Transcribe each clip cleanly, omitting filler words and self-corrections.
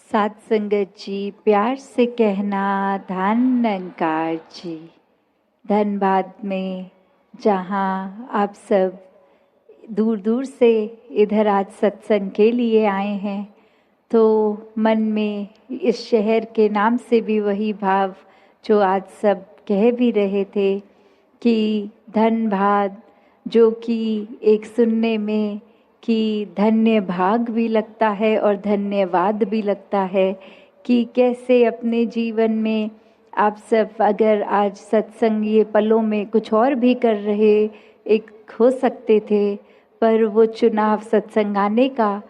साथ संगत जी, प्यार से कहना धन निरंकार जी। धनबाद में जहाँ आप सब दूर दूर से इधर आज सत्संग के लिए आए हैं, तो मन में इस शहर के नाम से भी वही भाव जो आज सब कह भी रहे थे कि धनबाद, जो कि एक सुनने में कि धन्य भाग भी लगता है और धन्यवाद भी लगता है कि कैसे अपने जीवन में आप सब अगर आज सत्संग ये पलों में कुछ और भी कर रहे एक हो सकते थे, पर वो चुनाव सत्संग आने का,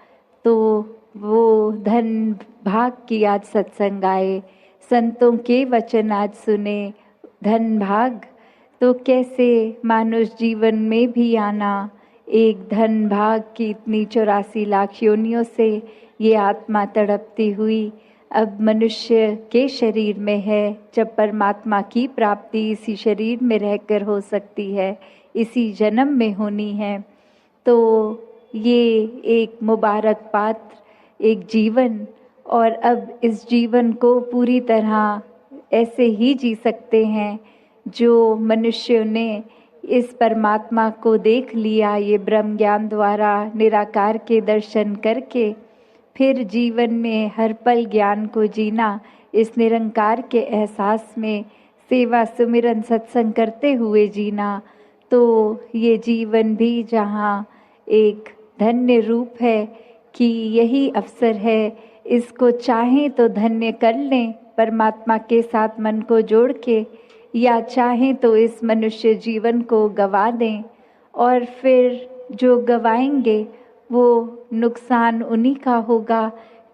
तो वो धन भाग की आज सत्संग आए, संतों के वचन आज सुने, धन भाग। तो कैसे मानुष जीवन में भी आना, एक धन भाग की इतनी 84 लाख योनियों से ये आत्मा तड़पती हुई अब मनुष्य के शरीर में है। जब परमात्मा की प्राप्ति इसी शरीर में रहकर हो सकती है, इसी जन्म में होनी है, तो ये एक मुबारक पात्र, एक जीवन, और अब इस जीवन को पूरी तरह ऐसे ही जी सकते हैं जो मनुष्यों ने इस परमात्मा को देख लिया, ये ब्रह्म ज्ञान द्वारा निराकार के दर्शन करके फिर जीवन में हर पल ज्ञान को जीना, इस निरंकार के एहसास में सेवा सुमिरन सत्संग करते हुए जीना। तो ये जीवन भी जहाँ एक धन्य रूप है कि यही अवसर है, इसको चाहें तो धन्य कर लें परमात्मा के साथ मन को जोड़ के, या चाहें तो इस मनुष्य जीवन को गवा दें, और फिर जो गवाएंगे वो नुकसान उन्हीं का होगा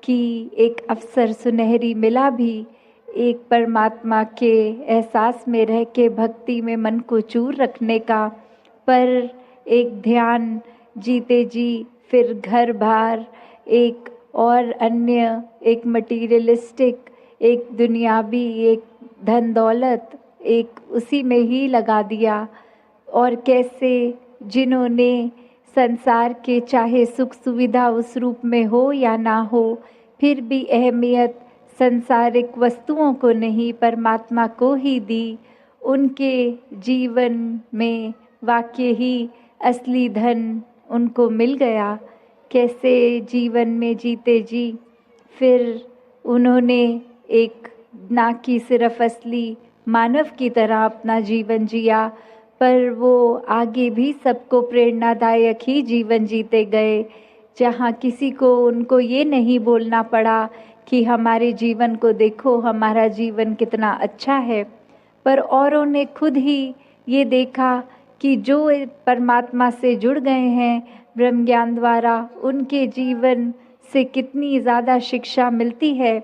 कि एक अवसर सुनहरी मिला भी एक परमात्मा के एहसास में रह के भक्ति में मन को चूर रखने का, पर एक ध्यान जीते जी फिर घर बार एक और अन्य एक मटीरियलिस्टिक, एक दुनियावी, एक धन दौलत, एक उसी में ही लगा दिया। और कैसे जिन्होंने संसार के चाहे सुख सुविधा उस रूप में हो या ना हो, फिर भी अहमियत संसारिक वस्तुओं को नहीं परमात्मा को ही दी, उनके जीवन में वाकई ही असली धन उनको मिल गया। कैसे जीवन में जीते जी फिर उन्होंने एक ना कि सिर्फ असली मानव की तरह अपना जीवन जिया, पर वो आगे भी सबको प्रेरणादायक ही जीवन जीते गए, जहाँ किसी को उनको ये नहीं बोलना पड़ा कि हमारे जीवन को देखो, हमारा जीवन कितना अच्छा है, पर औरों ने खुद ही ये देखा कि जो परमात्मा से जुड़ गए हैं ब्रह्म ज्ञान द्वारा, उनके जीवन से कितनी ज़्यादा शिक्षा मिलती है।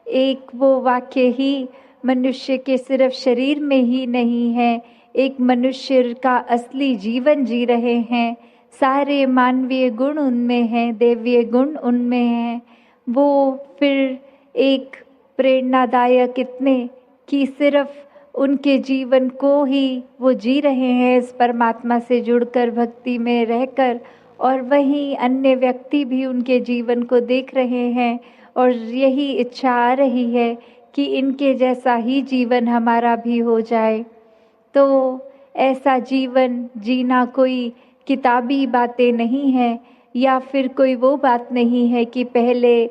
एक वो वाक्य ही मनुष्य के सिर्फ शरीर में ही नहीं है, एक मनुष्य का असली जीवन जी रहे हैं, सारे मानवीय गुण उनमें हैं, दैवीय गुण उनमें हैं। वो फिर एक प्रेरणादायक इतने कि सिर्फ उनके जीवन को ही वो जी रहे हैं इस परमात्मा से जुड़कर भक्ति में रहकर, और वहीं अन्य व्यक्ति भी उनके जीवन को देख रहे हैं और यही इच्छा आ रही है कि इनके जैसा ही जीवन हमारा भी हो जाए। तो ऐसा जीवन जीना कोई किताबी बातें नहीं है, या फिर कोई वो बात नहीं है कि पहले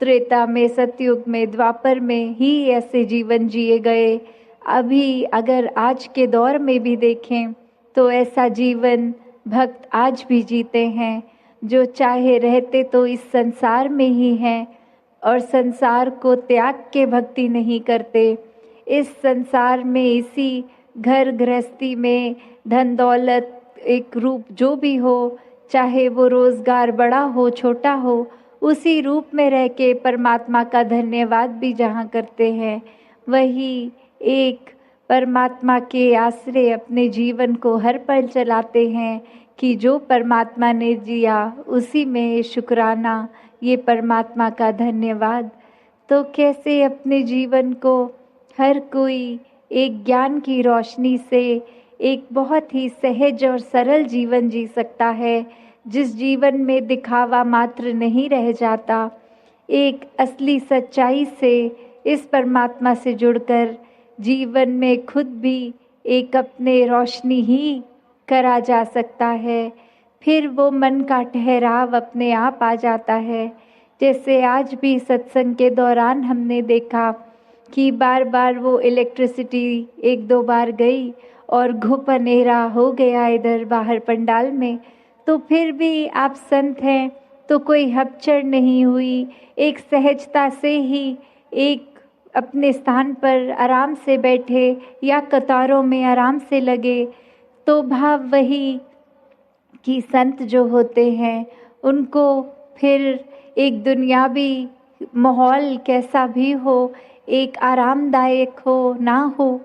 त्रेता में, सतयुग में, द्वापर में ही ऐसे जीवन जिए गए। अभी अगर आज के दौर में भी देखें तो ऐसा जीवन भक्त आज भी जीते हैं, जो चाहे रहते तो इस संसार में ही हैं और संसार को त्याग के भक्ति नहीं करते। इस संसार में, इसी घर गृहस्थी में, धन दौलत एक रूप जो भी हो, चाहे वो रोजगार बड़ा हो छोटा हो, उसी रूप में रह के परमात्मा का धन्यवाद भी जहाँ करते हैं, वही एक परमात्मा के आश्रय अपने जीवन को हर पल चलाते हैं कि जो परमात्मा ने जिया उसी में शुक्राना, ये परमात्मा का धन्यवाद। तो कैसे अपने जीवन को हर कोई एक ज्ञान की रोशनी से एक बहुत ही सहज और सरल जीवन जी सकता है, जिस जीवन में दिखावा मात्र नहीं रह जाता, एक असली सच्चाई से, इस परमात्मा से जुड़कर जीवन में खुद भी एक अपने रोशनी ही करा जा सकता है। फिर वो मन का ठहराव अपने आप आ जाता है। जैसे आज भी सत्संग के दौरान हमने देखा कि बार बार वो इलेक्ट्रिसिटी एक दो बार गई और घुप अंधेरा हो गया इधर बाहर पंडाल में, तो फिर भी आप संत हैं तो कोई हपचड़ नहीं हुई, एक सहजता से ही एक अपने स्थान पर आराम से बैठे या कतारों में आराम से लगे। तो भाव वही कि संत जो होते हैं उनको फिर एक दुनियावी माहौल कैसा भी हो, एक आरामदायक हो ना हो,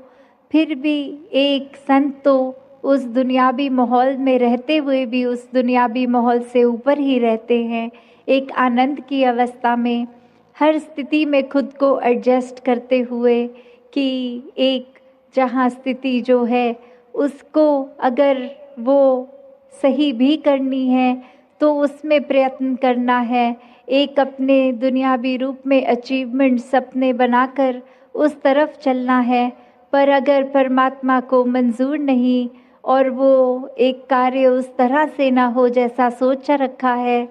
फिर भी एक संत तो उस दुनियावी माहौल में रहते हुए भी उस दुनियावी माहौल से ऊपर ही रहते हैं। एक आनंद की अवस्था में हर स्थिति में खुद को एडजस्ट करते हुए कि एक जहाँ स्थिति जो है उसको अगर वो सही भी करनी है तो उसमें प्रयत्न करना है। एक अपने दुनियावी रूप में अचीवमेंट सपने बनाकर उस तरफ चलना है। पर अगर परमात्मा को मंजूर नहीं और वो एक कार्य उस तरह से ना हो जैसा सोच रखा है,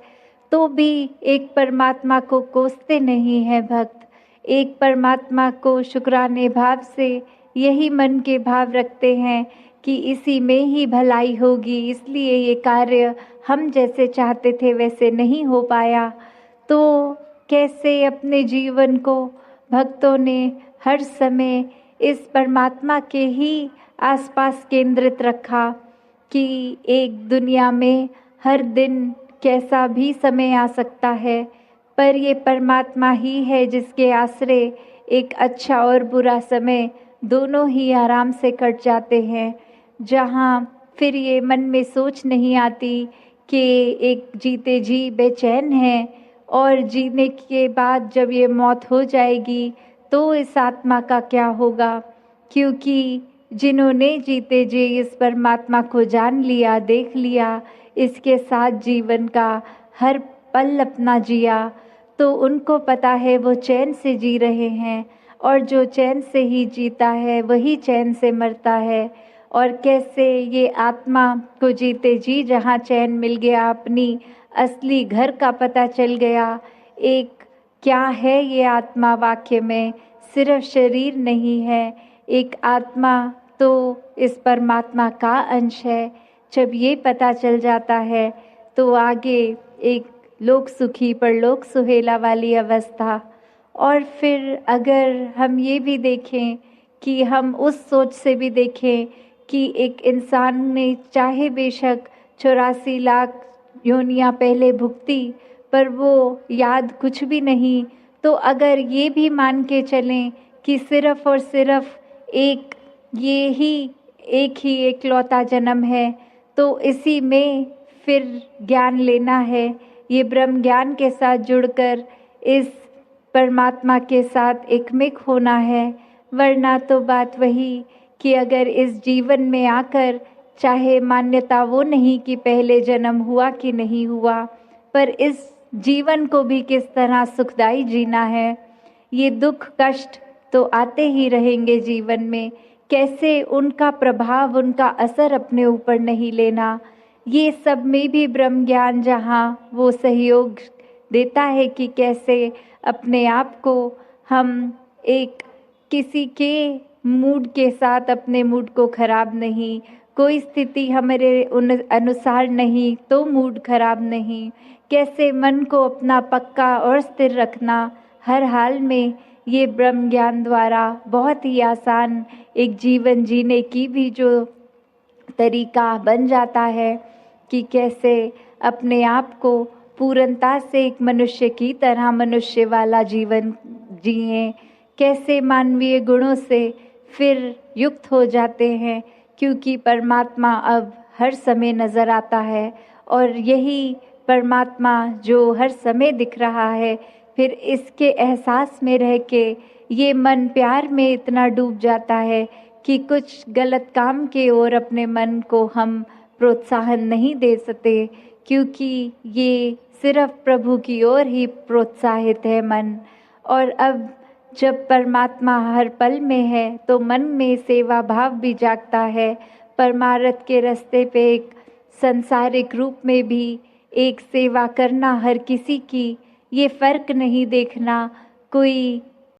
तो भी एक परमात्मा को कोसते नहीं है भक्त। एक परमात्मा को शुक्राने भाव से यही मन के भाव रखते हैं कि इसी में ही भलाई होगी, इसलिए ये कार्य हम जैसे चाहते थे वैसे नहीं हो पाया। तो कैसे अपने जीवन को भक्तों ने हर समय इस परमात्मा के ही आसपास केंद्रित रखा कि एक दुनिया में हर दिन कैसा भी समय आ सकता है, पर ये परमात्मा ही है जिसके आश्रय एक अच्छा और बुरा समय दोनों ही आराम से कट जाते हैं। जहाँ फिर ये मन में सोच नहीं आती कि एक जीते जी बेचैन है और जीने के बाद जब ये मौत हो जाएगी तो इस आत्मा का क्या होगा। क्योंकि जिन्होंने जीते जी इस परमात्मा को जान लिया, देख लिया, इसके साथ जीवन का हर पल अपना जिया, तो उनको पता है वो चैन से जी रहे हैं, और जो चैन से ही जीता है वही चैन से मरता है। और कैसे ये आत्मा को जीते जी जहाँ चैन मिल गया, अपनी असली घर का पता चल गया। एक क्या है ये आत्मा, वाक्य में सिर्फ शरीर नहीं है, एक आत्मा तो इस परमात्मा का अंश है। जब ये पता चल जाता है तो आगे एक लोक सुखी परलोक सुहेला वाली अवस्था। और फिर अगर हम ये भी देखें कि हम उस सोच से भी देखें कि एक इंसान ने चाहे बेशक 84 लाख योनियाँ पहले भुगती पर वो याद कुछ भी नहीं, तो अगर ये भी मान के चलें कि सिर्फ और सिर्फ ये ही एक एकलौता जन्म है, तो इसी में फिर ज्ञान लेना है, ये ब्रह्म ज्ञान के साथ जुड़कर इस परमात्मा के साथ एकमिक होना है। वरना तो बात वही कि अगर इस जीवन में आकर चाहे मान्यता वो नहीं कि पहले जन्म हुआ कि नहीं हुआ, पर इस जीवन को भी किस तरह सुखदाई जीना है। ये दुख कष्ट तो आते ही रहेंगे जीवन में, कैसे उनका प्रभाव, उनका असर अपने ऊपर नहीं लेना। ये सब में भी ब्रह्म ज्ञान जहाँ वो सहयोग देता है कि कैसे अपने आप को हम एक किसी के मूड के साथ अपने मूड को खराब नहीं, कोई स्थिति हमारे अनुसार नहीं तो मूड खराब नहीं, कैसे मन को अपना पक्का और स्थिर रखना हर हाल में, ये ब्रह्म ज्ञान द्वारा बहुत ही आसान एक जीवन जीने की भी जो तरीका बन जाता है कि कैसे अपने आप को पूर्णता से एक मनुष्य की तरह मनुष्य वाला जीवन जिए, कैसे मानवीय गुणों से फिर युक्त हो जाते हैं, क्योंकि परमात्मा अब हर समय नज़र आता है। और यही परमात्मा जो हर समय दिख रहा है, फिर इसके एहसास में रह के ये मन प्यार में इतना डूब जाता है कि कुछ गलत काम के ओर अपने मन को हम प्रोत्साहन नहीं दे सकते, क्योंकि ये सिर्फ प्रभु की ओर ही प्रोत्साहित है मन। और अब जब परमात्मा हर पल में है तो मन में सेवा भाव भी जागता है। परमार्थ के रास्ते पे एक संसारिक रूप में भी एक सेवा करना हर किसी की, ये फर्क नहीं देखना कोई